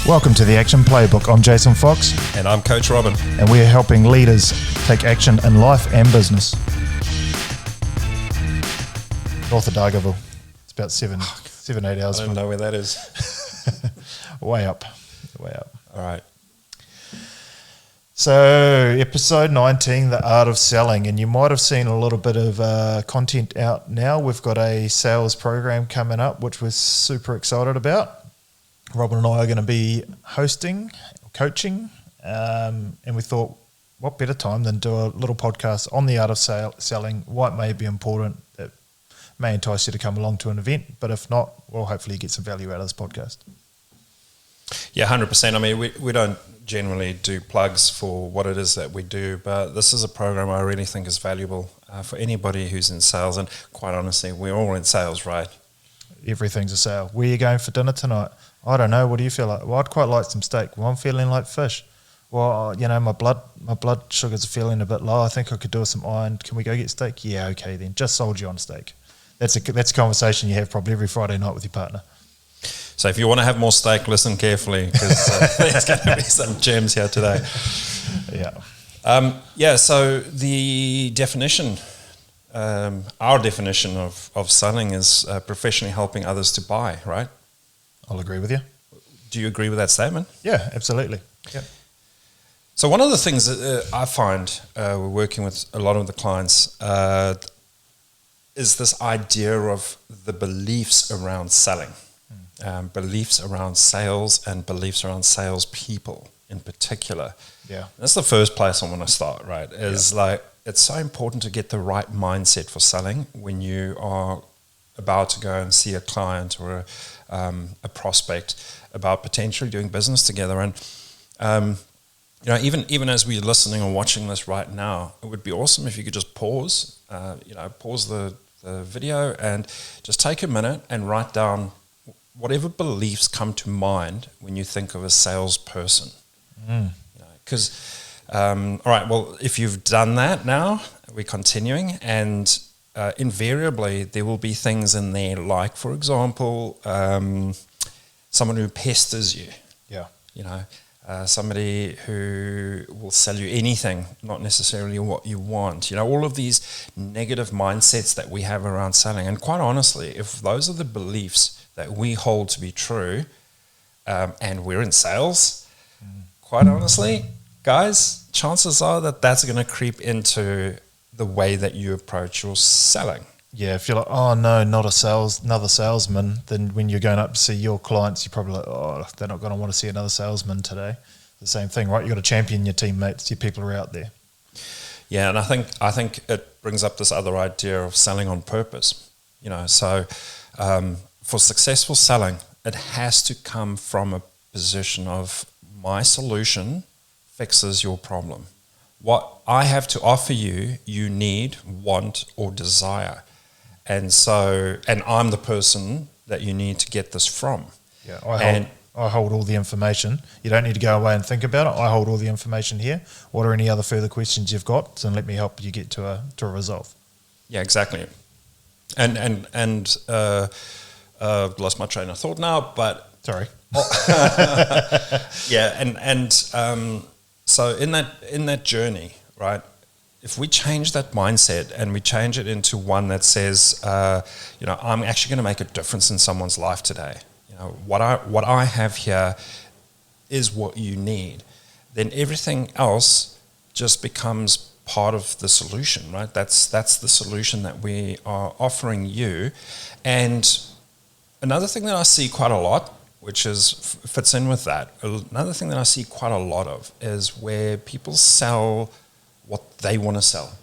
Welcome to the Action Playbook. I'm Jason Fox. And I'm Coach Robin. And we're helping leaders take action in life and business. North of Dargaville. It's about 8 hours. I don't know where that is. Way up. All right. So, episode 19, The Art of Selling. And you might have seen a little bit of content out now. We've got a sales program coming up, which we're super excited about. Robin and I are going to be hosting, coaching, and we thought, what better time than do a little podcast on the art of selling, why it may be important, that may entice you to come along to an event, but if not, well, hopefully you get some value out of this podcast. Yeah, 100%. I mean, we don't generally do plugs for what it is that we do, but this is a program I really think is valuable for anybody who's in sales, and quite honestly, we're all in sales, right? Everything's a sale. Where are you going for dinner tonight? I don't know. What do you feel like? Well, I'd quite like some steak. Well, I'm feeling like fish. Well, my blood sugars are feeling a bit low. I think I could do with some iron. Can we go get steak? Yeah, okay then. Just sold you on steak. That's a conversation you have probably every Friday night with your partner. So if you want to have more steak, listen carefully because there's going to be some gems here today. Yeah. So the definition, our definition of selling is professionally helping others to buy, right? I'll agree with you. Do you agree with that statement? Yeah, absolutely. Yeah. So one of the things that I find we're working with a lot of the clients is this idea of the beliefs around selling, beliefs around sales and beliefs around salespeople in particular. Yeah. That's the first place I want to start, right? Like, it's so important to get the right mindset for selling when you are about to go and see a client or a prospect about potentially doing business together. And even as we're listening or watching this right now, it would be awesome if you could just pause the video and just take a minute and write down whatever beliefs come to mind when you think of a salesperson. Because, all right, well, if you've done that now, we're continuing, and invariably there will be things in there like, for example, someone who pesters you. Yeah. Somebody who will sell you anything, not necessarily what you want. All of these negative mindsets that we have around selling. And quite honestly, if those are the beliefs that we hold to be true, and we're in sales, quite honestly, guys, chances are that that's going to creep into the way that you approach your selling. Yeah, if you're like, oh no, another salesman, then when you're going up to see your clients, you're probably like, oh, they're not going to want to see another salesman today. The same thing, right? You've got to champion your teammates, your people are out there. Yeah, and I think it brings up this other idea of selling on purpose. So for successful selling, it has to come from a position of my solution fixes your problem. What I have to offer you, you need, want, or desire. And I'm the person that you need to get this from. Yeah, I hold all the information. You don't need to go away and think about it. I hold all the information here. What are any other further questions you've got? And let me help you get to a result. Yeah, exactly. And lost my train of thought now, but sorry. Yeah, so in that journey, right? If we change that mindset and we change it into one that says, I'm actually going to make a difference in someone's life today. What I have here is what you need. Then everything else just becomes part of the solution, right? That's the solution that we are offering you. And another thing that I see quite a lot, which fits in with that. Another thing that I see quite a lot of is where people sell what they want to sell.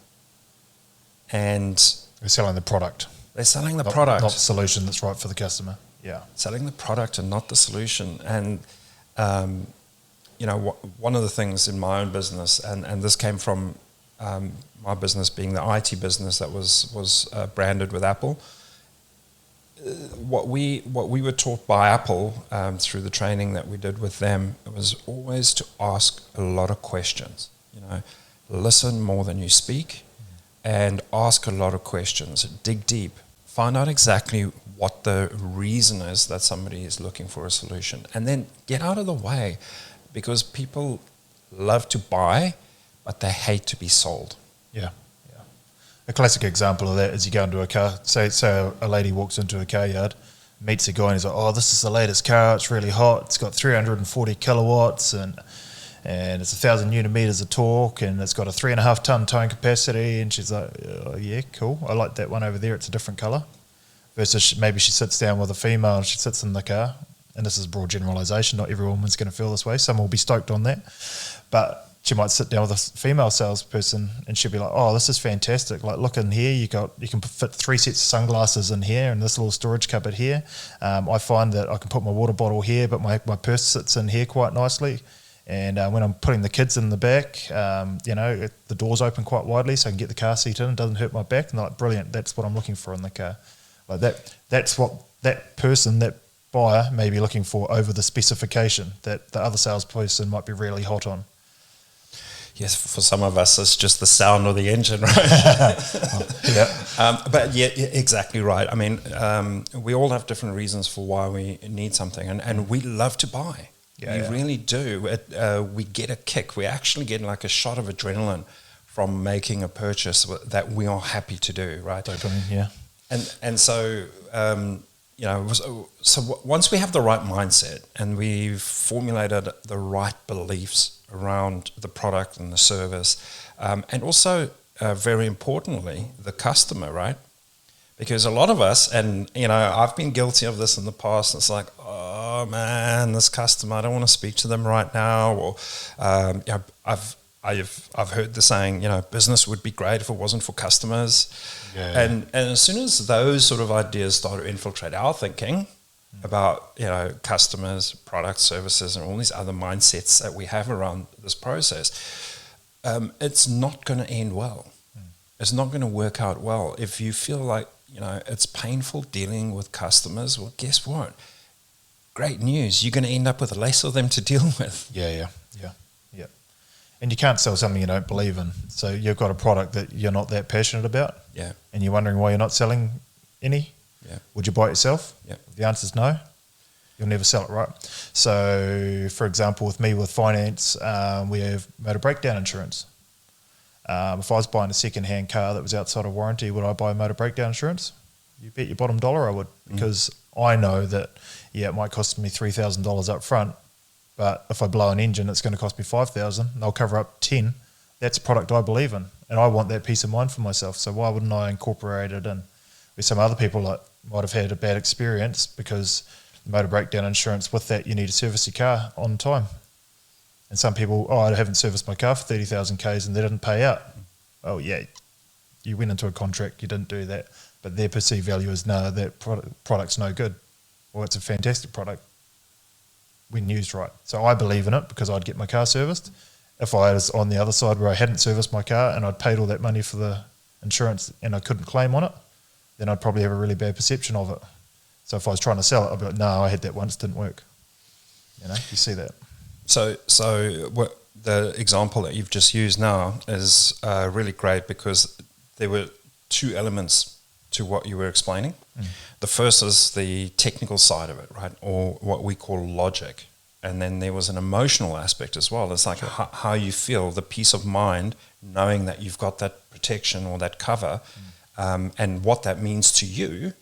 And they're selling the product. They're selling the product. Not the solution that's right for the customer. Yeah. Selling the product and not the solution. And, one of the things in my own business, and this came from my business being the IT business that was branded with Apple, what we were taught by Apple through the training that we did with them, it was always to ask a lot of questions. Listen more than you speak, and ask a lot of questions. Dig deep, Find out exactly what the reason is that somebody is looking for a solution, and then get out of the way, because people love to buy, but they hate to be sold. Yeah. A classic example of that is you go into a car, say a lady walks into a car yard, meets a guy and he's like, oh, this is the latest car, it's really hot, it's got 340 kilowatts and it's 1,000 newton meters of torque and it's got a 3.5 ton towing capacity. And she's like, oh, yeah, cool, I like that one over there, it's a different colour. Versus maybe she sits down with a female and she sits in the car, and this is a broad generalisation, not every woman's going to feel this way, some will be stoked on that, but she might sit down with a female salesperson and she'll be like, oh, this is fantastic. Like, look in here, you can fit 3 sets of sunglasses in here and this little storage cupboard here. I find that I can put my water bottle here, but my purse sits in here quite nicely. And when I'm putting the kids in the back, the door's open quite widely so I can get the car seat in, it doesn't hurt my back. And they're like, brilliant, that's what I'm looking for in the car. Like that's what that person, that buyer may be looking for over the specification that the other salesperson might be really hot on. Yes, for some of us, it's just the sound of the engine, right? Yeah. But yeah, exactly right. I mean, we all have different reasons for why we need something, and we love to buy. We really do. We get a kick. We actually get like a shot of adrenaline from making a purchase that we are happy to do, right? Dopamine, yeah. And so, so once we have the right mindset and we've formulated the right beliefs around the product and the service, and also, very importantly, the customer, right? Because a lot of us, and, I've been guilty of this in the past, it's like, oh, man, this customer, I don't want to speak to them right now, or I've heard the saying, business would be great if it wasn't for customers. Yeah. And as soon as those sort of ideas start to infiltrate our thinking about, customers, products, services, and all these other mindsets that we have around this process, it's not going to end well. It's not going to work out well. If you feel like, it's painful dealing with customers, well, guess what? Great news. You're going to end up with less of them to deal with. Yeah. And you can't sell something you don't believe in. So you've got a product that you're not that passionate about. Yeah. And you're wondering why you're not selling any. Yeah. Would you buy it yourself? Yeah. If the answer is no, you'll never sell it, right? So, for example, with me with finance, we have motor breakdown insurance. If I was buying a second-hand car that was outside of warranty, would I buy motor breakdown insurance? You bet your bottom dollar I would, because I know that, it might cost me $3,000 up front, but if I blow an engine, it's going to cost me $5,000, and I'll cover up 10. That's a product I believe in, and I want that peace of mind for myself. So why wouldn't I incorporate it in? With some other people might have had a bad experience because motor breakdown insurance, with that, you need to service your car on time. And some people, I haven't serviced my car for 30,000 Ks and they didn't pay out. Oh, yeah, you went into a contract, you didn't do that. But their perceived value is, no, that product's no good. Or it's a fantastic product when used right. So I believe in it because I'd get my car serviced. If I was on the other side where I hadn't serviced my car and I'd paid all that money for the insurance and I couldn't claim on it, then I'd probably have a really bad perception of it. So if I was trying to sell it, I'd be like, no, I had that once, didn't work. You see that. So what the example that you've just used now is really great, because there were 2 elements to what you were explaining. The first is the technical side of it, right, or what we call logic. And then there was an emotional aspect as well. It's like how you feel, the peace of mind, knowing that you've got that protection or that cover, and what that means to you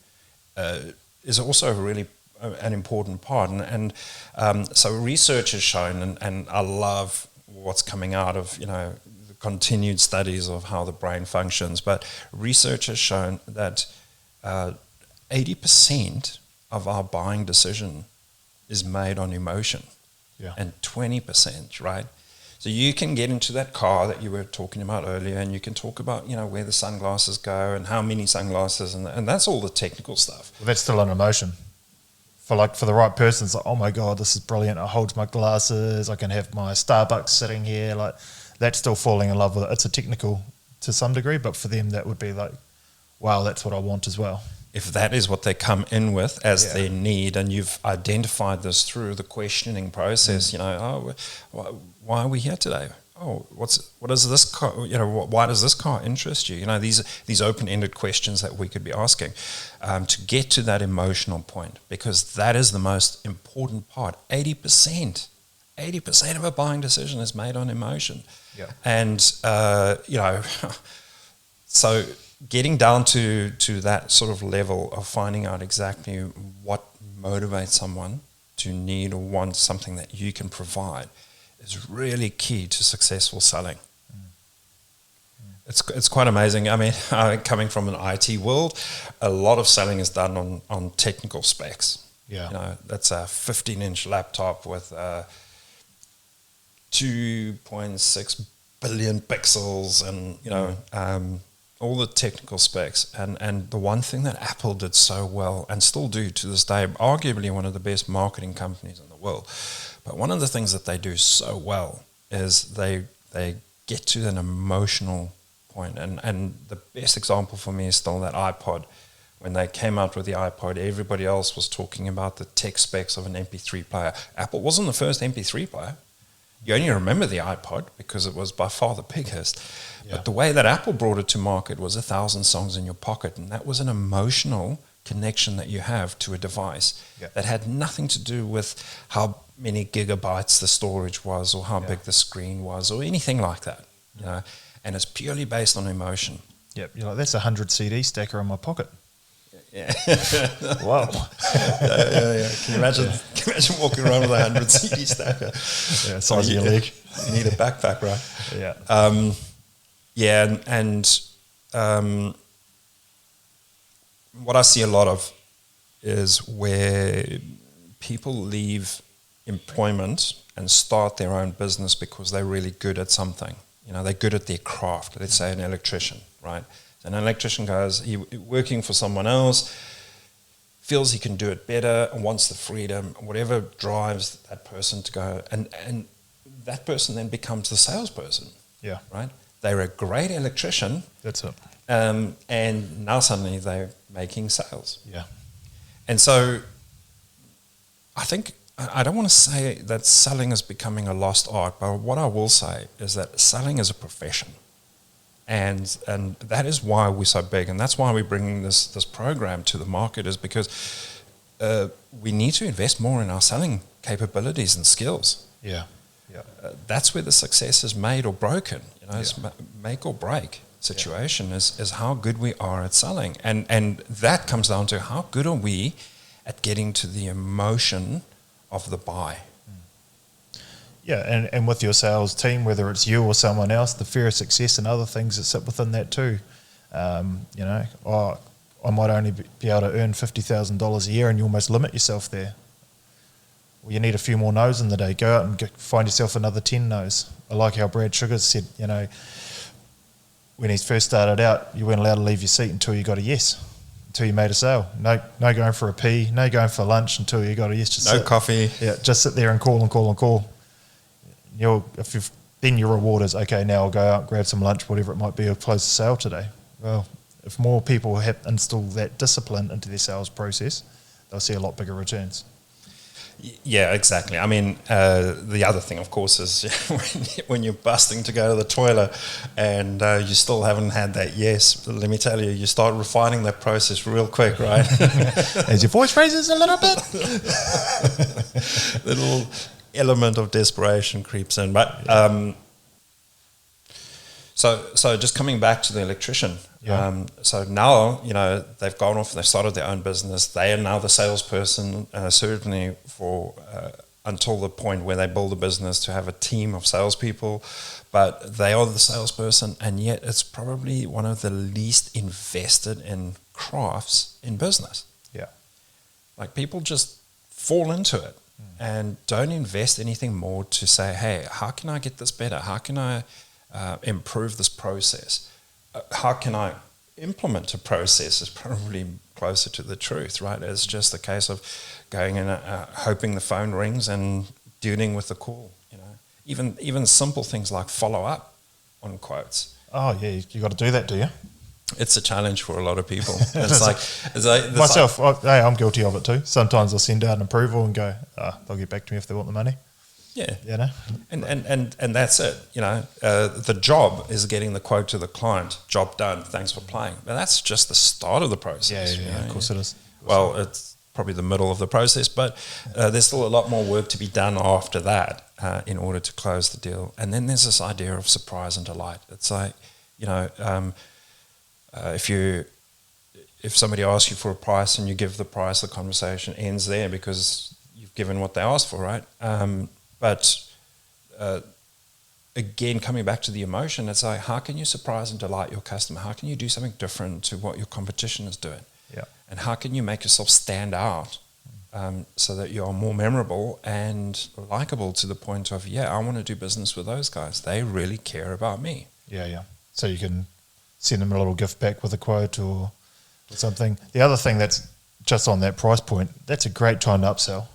is also really an important part. And so research has shown, and I love what's coming out of, the continued studies of how the brain functions, but research has shown that 80% of our buying decision is made on emotion, and 20%, right? So you can get into that car that you were talking about earlier, and you can talk about, where the sunglasses go and how many sunglasses, and that's all the technical stuff. Well, that's still an emotion. For the right person, it's like, oh my God, this is brilliant. I hold my glasses. I can have my Starbucks sitting here. Like, that's still falling in love with it. It's a technical to some degree, but for them, that would be like, wow, that's what I want as well. If that is what they come in with as their need, and you've identified this through the questioning process, why are we here today? oh, what is this car? You know, why does this car interest you? You know, these open-ended questions that we could be asking to get to that emotional point, because that is the most important part. 80% of a buying decision is made on emotion. Yeah. And you know, so getting down to that sort of level of finding out exactly what motivates someone to need or want something that you can provide is really key to successful selling. It's quite amazing. I mean, coming from an IT world, a lot of selling is done on technical specs. Yeah. You know, that's a 15-inch laptop with 2.6 billion pixels and, you know, all the technical specs. And the one thing that Apple did so well, and still do to this day, arguably one of the best marketing companies in the world, but one of the things that they do so well is they get to an emotional point. And the best example for me is still that iPod. When they came out with the iPod, everybody else was talking about the tech specs of an MP3 player. Apple wasn't the first MP3 player. You only remember the iPod because it was by far the biggest. Yeah. But the way that Apple brought it to market was 1,000 songs in your pocket, and that was an emotional connection that you have to a device that had nothing to do with how many gigabytes the storage was or how big the screen was or anything like that. You know, and it's purely based on emotion. Yep, you're like, that's a 100 CD stacker in my pocket. Yeah. Wow. Yeah. Can you imagine walking around with a 100 CD stacker? Yeah, size of your leg. You need a backpack, right? Yeah. And what I see a lot of is where people leave employment and start their own business because they're really good at something. You know, they're good at their craft. Let's say an electrician, right? So an electrician goes, he working for someone else, feels he can do it better and wants the freedom, whatever drives that person to go. And that person then becomes the salesperson. Yeah. Right? They're a great electrician. That's it. And now suddenly they're making sales. Yeah. And so I think, I don't want to say that selling is becoming a lost art, but what I will say is that selling is a profession. And that is why we're so big, and that's why we're bringing this program to the market, is because we need to invest more in our selling capabilities and skills. Yeah. That's where the success is made or broken. You know, it's make or break situation is how good we are at selling, and that comes down to how good are we at getting to the emotion of the buy. Yeah, and with your sales team, whether it's you or someone else, the fear of success and other things that sit within that too. You know, I might only be able to earn $50,000 a year, and you almost limit yourself there. Well, you need a few more no's in the day. Go out and find yourself another 10 no's. I like how Brad Sugars said, you know, when he first started out, you weren't allowed to leave your seat until you got a yes, until you made a sale. No going for a pee, no going for lunch until you got a yes. Just no coffee. Yeah, just sit there and call. Then your reward is, okay, now I'll go out, grab some lunch, whatever it might be, or close the sale today. Well, if more people have installed that discipline into their sales process, they'll see a lot bigger returns. Yeah, exactly. I mean, the other thing, of course, is when you're busting to go to the toilet and you still haven't had that yes, let me tell you, you start refining that process real quick, right? As your voice raises a little bit. Little element of desperation creeps in. But so just coming back to the electrician. So now, you know, they've gone off, they've started their own business. They are now the salesperson, certainly for until the point where they build a business to have a team of salespeople. But they are the salesperson, and yet it's probably one of the least invested in crafts in business. Yeah. Like people just fall into it and don't invest anything more to say, hey, how can I get this better? How can I improve this process? How can I implement a process is probably closer to the truth, right? It's just a case of going in, hoping the phone rings and dealing with the call, you know. Even simple things like follow up on quotes. Oh, yeah, you got to do that, do you? It's a challenge for a lot of people. Myself, I'm guilty of it too. Sometimes I'll send out an approval and go, they'll get back to me if they want the money. Yeah. You know? And that's it. You know, the job is getting the quote to the client. Job done. Thanks for playing. But that's just the start of the process. Yeah, of course it is. Well, it's probably the middle of the process, but there's still a lot more work to be done after that in order to close the deal. And then there's this idea of surprise and delight. It's like, you know, if somebody asks you for a price and you give the price, the conversation ends there because you've given what they asked for, right? But again, coming back to the emotion, it's like, how can you surprise and delight your customer? How can you do something different to what your competition is doing? Yeah. And how can you make yourself stand out so that you are more memorable and likable to the point of, I want to do business with those guys. They really care about me. Yeah. So you can send them a little gift back with a quote or something. The other thing that's just on that price point, that's a great time to upsell.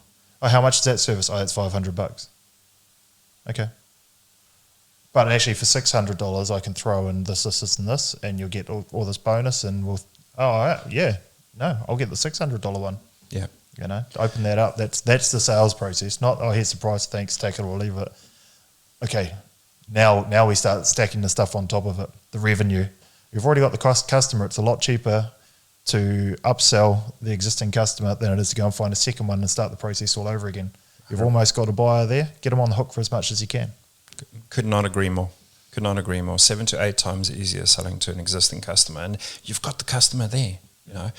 Oh, how much is that service? Oh, it's $500. Okay. But actually for $600, I can throw in this, and this, and you'll get all this bonus, and I'll get the $600 one. Yeah. You know, open that up. That's the sales process, not, here's the price, thanks, take it or leave it. Okay, now we start stacking the stuff on top of it, the revenue. You've already got the customer. It's a lot cheaper to upsell the existing customer than it is to go and find a second one and start the process all over again. You've almost got a buyer there. Get them on the hook for as much as you can. Could not agree more. 7 to 8 times easier selling to an existing customer, and you've got the customer there. You know,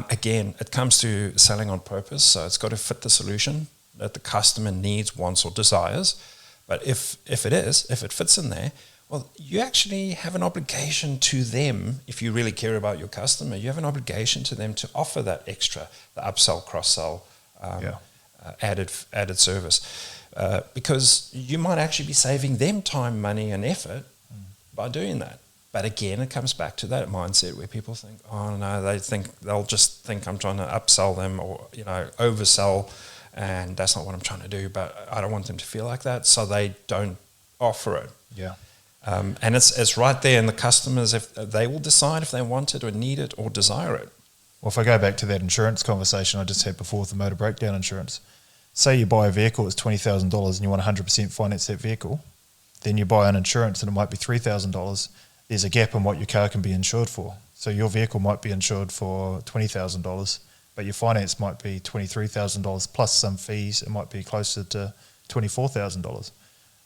again, it comes to selling on purpose, so it's got to fit the solution that the customer needs, wants, or desires. But if it fits in there, well, you actually have an obligation to them. If you really care about your customer, you have an obligation to them to offer that extra, the upsell, cross-sell, added service, because you might actually be saving them time, money, and effort by doing that. But again, it comes back to that mindset where people think, oh no, they'll just think I'm trying to upsell them or, you know, oversell, and that's not what I'm trying to do. But I don't want them to feel like that, so they don't offer it. Yeah. And it's right there in the customers, if they will decide if they want it or need it or desire it. Well, if I go back to that insurance conversation I just had before with the motor breakdown insurance, say you buy a vehicle, it's $20,000 and you want 100% finance that vehicle, then you buy an insurance and it might be $3,000. There's a gap in what your car can be insured for. So your vehicle might be insured for $20,000, but your finance might be $23,000 plus some fees. It might be closer to $24,000.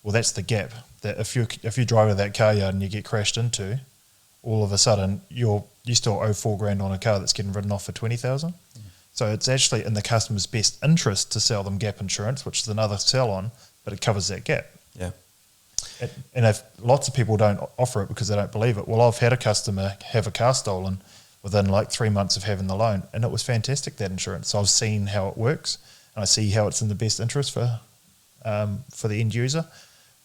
Well, that's the gap. That if you drive to that car yard and you get crashed into, all of a sudden you still owe $4,000 on a car that's getting written off for $20,000. So it's actually in the customer's best interest to sell them gap insurance, which is another sell on, but it covers that gap. Yeah. And if lots of people don't offer it because they don't believe it, well, I've had a customer have a car stolen within like 3 months of having the loan, and it was fantastic, that insurance. So I've seen how it works, and I see how it's in the best interest for the end user.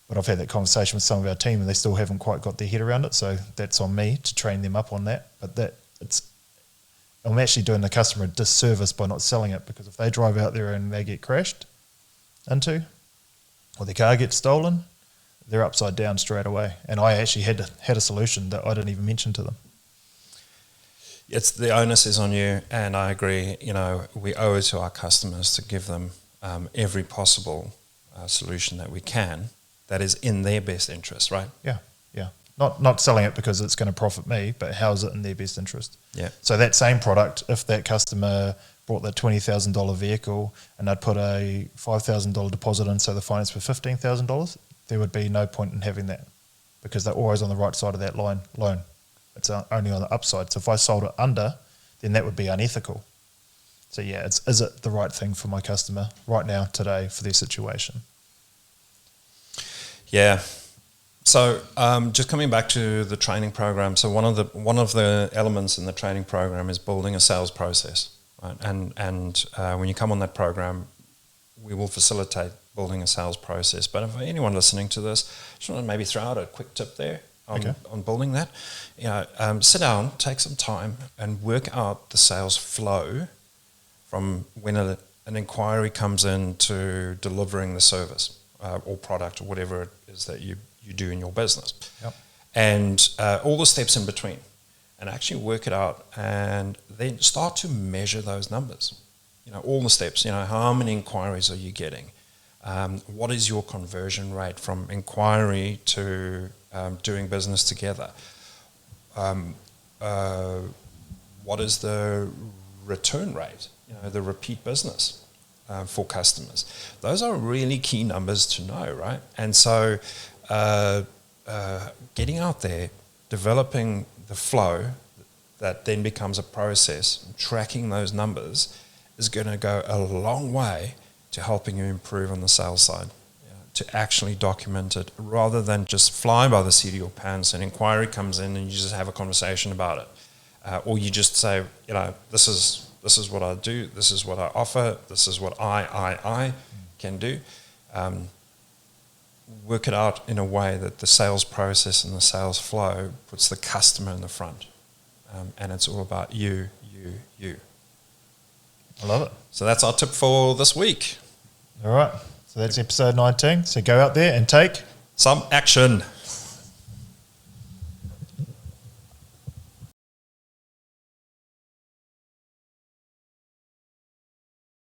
But I've had that conversation with some of our team, and they still haven't quite got their head around it. So that's on me to train them up on that. But I'm actually doing the customer a disservice by not selling it, because if they drive out there and they get crashed into, or their car gets stolen, they're upside down straight away. And I actually had a solution that I didn't even mention to them. It's the onus is on you, and I agree. You know, we owe it to our customers to give them every possible solution that we can that is in their best interest, right? Yeah. Not selling it because it's going to profit me, but how is it in their best interest? Yeah. So that same product, if that customer bought that $20,000 vehicle and they'd put a $5,000 deposit in, so the finance for $15,000, there would be no point in having that, because they're always on the right side of that loan. It's only on the upside. So if I sold it under, then that would be unethical. So yeah, is it the right thing for my customer right now, today, for their situation? Yeah. So just coming back to the training program, so one of the elements in the training program is building a sales process, right? And when you come on that program, we will facilitate building a sales process. But if anyone listening to this, I just want to maybe throw out a quick tip there on building that. You know, sit down, take some time, and work out the sales flow from when an inquiry comes in to delivering the service or product or whatever it is that you do in your business. Yep. And all the steps in between, and actually work it out, and then start to measure those numbers. You know, all the steps. You know, how many inquiries are you getting? What is your conversion rate from inquiry to doing business together? What is the return rate, the repeat business for customers? Those are really key numbers to know, right? And so getting out there, developing the flow that then becomes a process, tracking those numbers is going to go a long way to helping you improve on the sales side, to actually document it rather than just fly by the seat of your pants. An inquiry comes in and you just have a conversation about it. Or you just say, this is what I do, this is what I offer, this is what I can do. Work it out in a way that the sales process and the sales flow puts the customer in the front. And it's all about you. I love it. So that's our tip for this week. All right. So that's episode 19. So go out there and take some action.